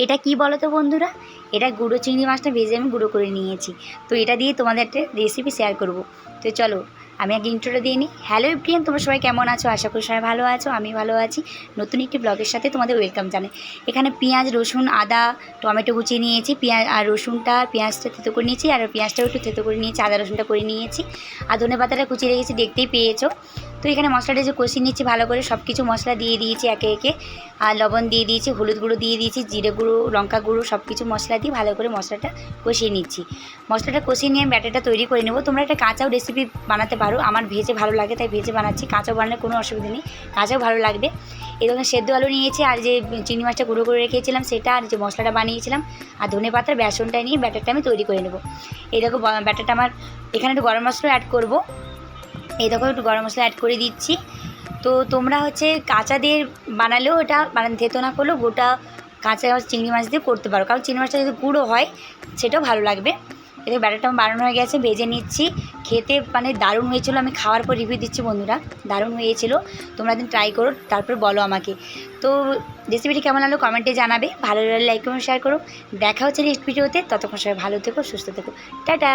এটা কি বলো তো বন্ধুরা, এটা গুঁড়ো চিংড়ি মাছটা ভেজে আমি গুঁড়ো করে নিয়েছি। তো এটা দিয়ে তোমাদের একটা রেসিপি শেয়ার করব। তো চলো আমি আগে ইন্ট্রোটা দিয়ে নিই। হ্যালো এভরিওয়ান, তোমরা সবাই কেমন আছো? আশা করি সবাই ভালো আছো, আমি ভালো আছি। নতুন একটি ব্লগের সাথে তোমাদের ওয়েলকাম জানাই। এখানে পেঁয়াজ, রসুন, আদা, টমেটো কুচিয়ে নিয়েছি। পেঁয়াজ আর রসুনটা, পেঁয়াজটা থেতো করে নিয়েছি, আর পেঁয়াজটাও একটু থেতো করে নিয়েছি, আদা রসুনটা করে নিয়েছি, আর ধনেপাতাটা কুচিয়ে রেখেছি, দেখতেই পেয়েছো। তো এখানে মশলাটা যে কষিয়ে নিচ্ছি ভালো করে, সব কিছু মশলা দিয়ে দিয়েছি একে একে, আর লবণ দিয়ে দিয়েছি, হলুদ গুঁড়ো দিয়ে দিয়েছি, জিরে গুঁড়ো, লঙ্কা গুঁড়ো, সব কিছু মশলা দিয়ে ভালো করে মশলাটা কষিয়ে নিচ্ছি। মশলাটা কষিয়ে নিয়ে আমি ব্যাটারটা তৈরি করে নেব। তোমরা একটা কাঁচাও রেসিপি বানাতে পারো, আমার ভেজে ভালো লাগে তাই ভেজে বানাচ্ছি, কাঁচাও বানালে কোনো অসুবিধা নেই, কাঁচাও ভালো লাগবে। এরকম সেদ্ধ আলু নিয়েছি, আর যে চিংড়ি মাছটা গুঁড়ো করে রেখেছিলাম সেটা, আর যে মশলাটা বানিয়েছিলাম, আর ধনে পাতার বেসনটা নিয়ে ব্যাটারটা আমি তৈরি করে নেব। এই দেখো ব্যাটারটা আমার, এখানে একটু গরম মশলা অ্যাড করব। এই দেখো একটু গরম মশলা অ্যাড করে দিচ্ছি। তো তোমরা হচ্ছে কাঁচা দিয়ে বানালেও এটা থেতো না করলেও গোটা কাঁচা চিংড়ি মাছ দিয়ে করতে পারো, কারণ চিংড়ি মাছটা যদি গুঁড়ো হয় সেটাও ভালো লাগবে। এতে ব্যাটারটা আমার বানানো হয়ে গেছে, ভেজে নিচ্ছি। খেতে দারুণ হয়েছিল, আমি খাওয়ার পর রিভিউ দিচ্ছি বন্ধুরা, দারুণ হয়েছিল। তোমরা একদিন ট্রাই করো, তারপর বলো আমাকে। তো রেসিপিটি কেমন লাগলো কমেন্টে জানাবে, ভালো লাগলে লাইক করুন, শেয়ার করো। দেখা হচ্ছে নেক্সট ভিডিওতে, ততক্ষণ সবাই ভালো থেকো, সুস্থ থেকো, টাটা।